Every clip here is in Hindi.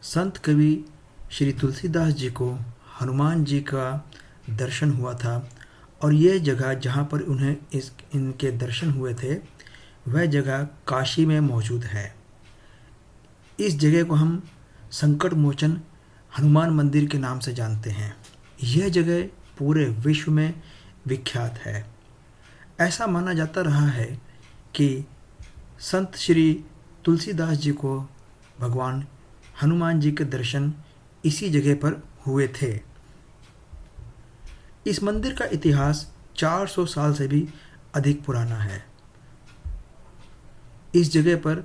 संत कवि श्री तुलसीदास जी को हनुमान जी का दर्शन हुआ था और यह जगह जहाँ पर उन्हें इनके दर्शन हुए थे वह जगह काशी में मौजूद है। इस जगह को हम संकट मोचन हनुमान मंदिर के नाम से जानते हैं। यह जगह पूरे विश्व में विख्यात है। ऐसा माना जाता रहा है कि संत श्री तुलसीदास जी को भगवान हनुमान जी के दर्शन इसी जगह पर हुए थे। इस मंदिर का इतिहास 400 साल से भी अधिक पुराना है। इस जगह पर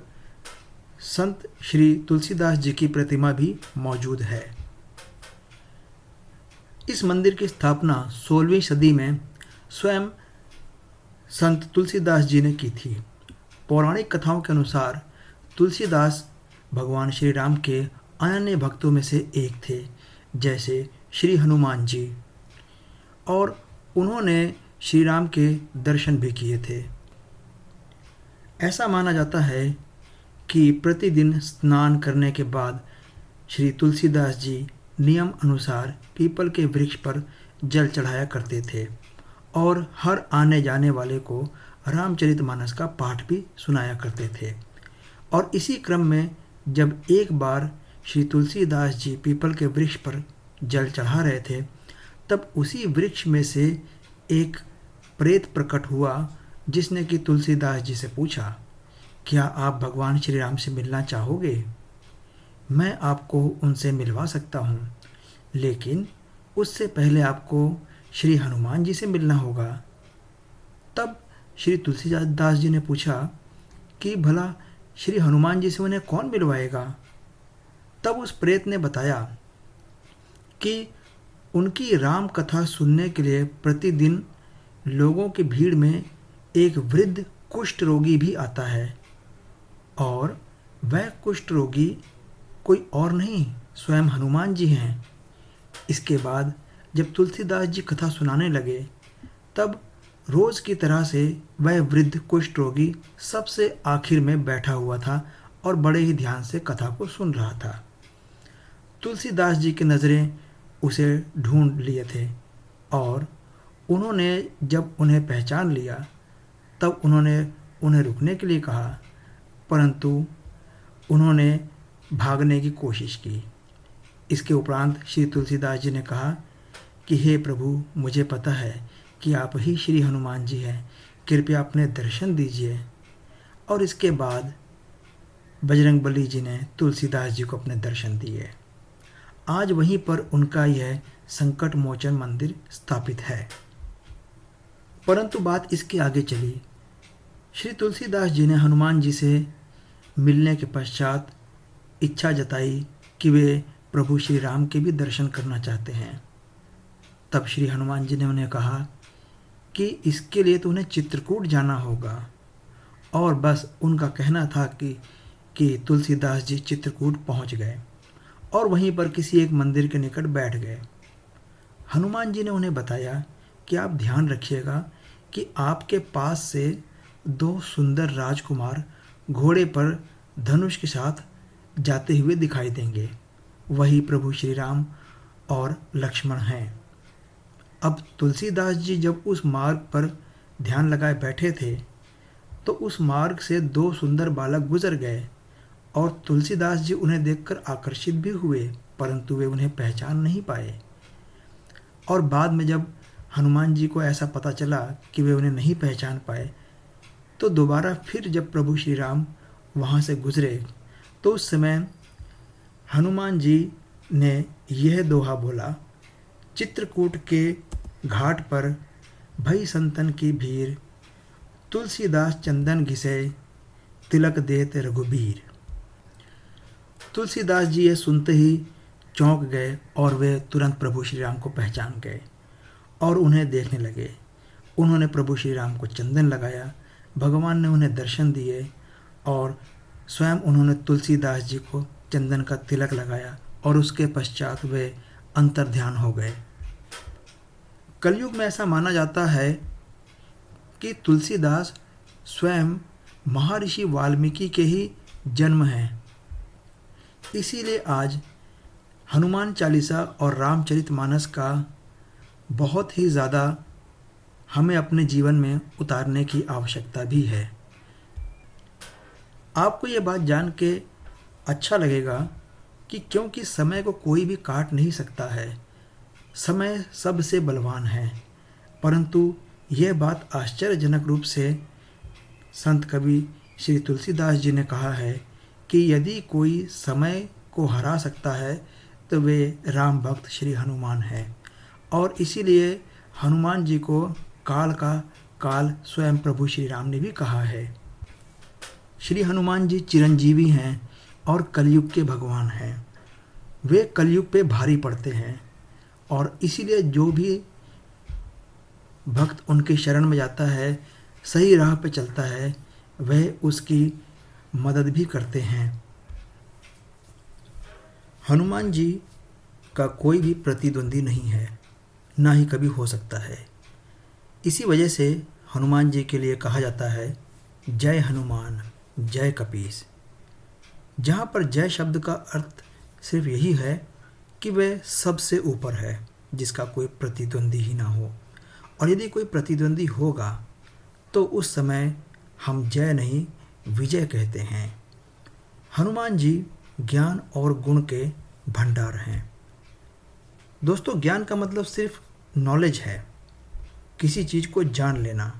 संत श्री तुलसीदास जी की प्रतिमा भी मौजूद है। इस मंदिर की स्थापना 16वीं सदी में स्वयं संत तुलसीदास जी ने की थी। पौराणिक कथाओं के अनुसार तुलसीदास भगवान श्री राम के अनन्य भक्तों में से एक थे, जैसे श्री हनुमान जी, और उन्होंने श्री राम के दर्शन भी किए थे। ऐसा माना जाता है कि प्रतिदिन स्नान करने के बाद श्री तुलसीदास जी नियम अनुसार पीपल के वृक्ष पर जल चढ़ाया करते थे और हर आने जाने वाले को रामचरितमानस का पाठ भी सुनाया करते थे। और इसी क्रम में जब एक बार श्री तुलसीदास जी पीपल के वृक्ष पर जल चढ़ा रहे थे, तब उसी वृक्ष में से एक प्रेत प्रकट हुआ, जिसने कि तुलसीदास जी से पूछा, क्या आप भगवान श्री राम से मिलना चाहोगे? मैं आपको उनसे मिलवा सकता हूँ, लेकिन उससे पहले आपको श्री हनुमान जी से मिलना होगा। तब श्री तुलसीदास जी ने पूछा कि भला श्री हनुमान जी से उन्हें कौन मिलवाएगा? तब उस प्रेत ने बताया कि उनकी राम कथा सुनने के लिए प्रतिदिन लोगों की भीड़ में एक वृद्ध कुष्ठ रोगी भी आता है, और वह कुष्ठ रोगी कोई और नहीं, स्वयं हनुमान जी हैं। इसके बाद जब तुलसीदास जी कथा सुनाने लगे, तब रोज की तरह से वह वृद्ध कुष्ठ रोगी सबसे आखिर में बैठा हुआ था और बड़े ही ध्यान से कथा को सुन रहा था। तुलसीदास जी की नज़रें उसे ढूंढ लिए थे और उन्होंने जब उन्हें पहचान लिया, तब उन्होंने उन्हें रुकने के लिए कहा, परंतु उन्होंने भागने की कोशिश की। इसके उपरांत श्री तुलसीदास जी ने कहा कि हे प्रभु, मुझे पता है कि आप ही श्री हनुमान जी हैं, कृपया अपने दर्शन दीजिए। और इसके बाद बजरंगबली जी ने तुलसीदास जी को अपने दर्शन दिए। आज वहीं पर उनका यह संकट मोचन मंदिर स्थापित है। परंतु बात इसके आगे चली। श्री तुलसीदास जी ने हनुमान जी से मिलने के पश्चात इच्छा जताई कि वे प्रभु श्री राम के भी दर्शन करना चाहते हैं। तब श्री हनुमान जी ने उन्हें कहा कि इसके लिए तो उन्हें चित्रकूट जाना होगा, और बस उनका कहना था कि तुलसीदास जी चित्रकूट पहुंच गए और वहीं पर किसी एक मंदिर के निकट बैठ गए। हनुमान जी ने उन्हें बताया कि आप ध्यान रखिएगा कि आपके पास से 2 सुंदर राजकुमार घोड़े पर धनुष के साथ जाते हुए दिखाई देंगे, वही प्रभु श्री राम और लक्ष्मण हैं। अब तुलसीदास जी जब उस मार्ग पर ध्यान लगाए बैठे थे, तो उस मार्ग से 2 सुंदर बालक गुजर गए और तुलसीदास जी उन्हें देखकर आकर्षित भी हुए, परंतु वे उन्हें पहचान नहीं पाए। और बाद में जब हनुमान जी को ऐसा पता चला कि वे उन्हें नहीं पहचान पाए, तो दोबारा फिर जब प्रभु श्री राम वहाँ से गुजरे, तो उस समय हनुमान जी ने यह दोहा बोला, चित्रकूट के घाट पर भई संतन की भीड़, तुलसीदास चंदन घिसे, तिलक देत रघुबीर। तुलसीदास जी ये सुनते ही चौंक गए और वे तुरंत प्रभु श्री राम को पहचान गए और उन्हें देखने लगे। उन्होंने प्रभु श्री राम को चंदन लगाया, भगवान ने उन्हें दर्शन दिए और स्वयं उन्होंने तुलसीदास जी को चंदन का तिलक लगाया और उसके पश्चात वे अंतर्ध्यान हो गए। कलयुग में ऐसा माना जाता है कि तुलसीदास स्वयं महर्षि वाल्मीकि के ही जन्म हैं। इसीलिए आज हनुमान चालीसा और रामचरितमानस का बहुत ही ज़्यादा हमें अपने जीवन में उतारने की आवश्यकता भी है। आपको ये बात जान के अच्छा लगेगा कि क्योंकि समय को कोई भी काट नहीं सकता है, समय सबसे बलवान है, परंतु यह बात आश्चर्यजनक रूप से संत कवि श्री तुलसीदास जी ने कहा है कि यदि कोई समय को हरा सकता है तो वे राम भक्त श्री हनुमान हैं। और इसीलिए हनुमान जी को काल का काल स्वयं प्रभु श्री राम ने भी कहा है। श्री हनुमान जी चिरंजीवी हैं और कलयुग के भगवान हैं। वे कलयुग पे भारी पड़ते हैं और इसीलिए जो भी भक्त उनके शरण में जाता है, सही राह पे चलता है, वह उसकी मदद भी करते हैं। हनुमान जी का कोई भी प्रतिद्वंदी नहीं है, ना ही कभी हो सकता है। इसी वजह से हनुमान जी के लिए कहा जाता है जय हनुमान जय कपीस। जहाँ पर जय शब्द का अर्थ सिर्फ यही है कि वह सबसे ऊपर है, जिसका कोई प्रतिद्वंदी ही ना हो। और यदि कोई प्रतिद्वंदी होगा तो उस समय हम जय नहीं विजय कहते हैं। हनुमान जी ज्ञान और गुण के भंडार हैं। दोस्तों, ज्ञान का मतलब सिर्फ नॉलेज है, किसी चीज़ को जान लेना।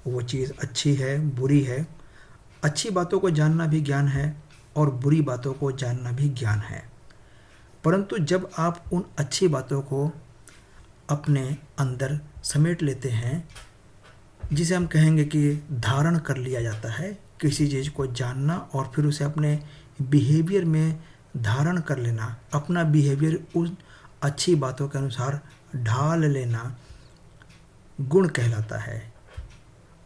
वो चीज़ अच्छी है बुरी है, अच्छी बातों को जानना भी ज्ञान है और बुरी बातों को जानना भी ज्ञान है। परंतु जब आप उन अच्छी बातों को अपने अंदर समेट लेते हैं, जिसे हम कहेंगे कि धारण कर लिया जाता है, किसी चीज़ को जानना और फिर उसे अपने बिहेवियर में धारण कर लेना, अपना बिहेवियर उन अच्छी बातों के अनुसार ढाल लेना, गुण कहलाता है।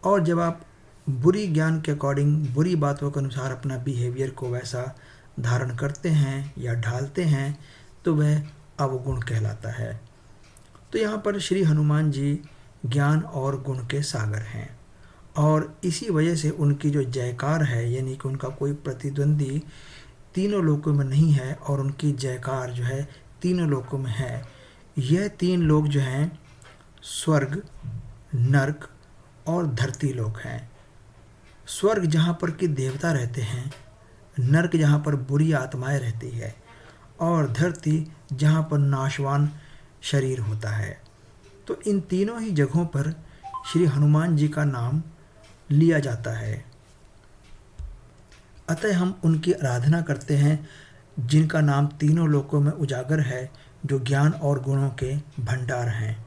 और जब आप बुरी ज्ञान के अकॉर्डिंग बुरी बातों के अनुसार अपना बिहेवियर को वैसा धारण करते हैं या ढालते हैं तो वह अवगुण कहलाता है। तो यहाँ पर श्री हनुमान जी ज्ञान और गुण के सागर हैं और इसी वजह से उनकी जो जयकार है, यानी कि उनका कोई प्रतिद्वंदी तीनों लोकों में नहीं है और उनकी जयकार जो है तीनों लोकों में है। यह तीन लोक जो हैं स्वर्ग, नर्क और धरती लोक हैं। स्वर्ग जहाँ पर कि देवता रहते हैं, नर्क जहाँ पर बुरी आत्माएं रहती है और धरती जहाँ पर नाशवान शरीर होता है। तो इन तीनों ही जगहों पर श्री हनुमान जी का नाम लिया जाता है। अतः हम उनकी आराधना करते हैं जिनका नाम तीनों लोकों में उजागर है, जो ज्ञान और गुणों के भंडार हैं।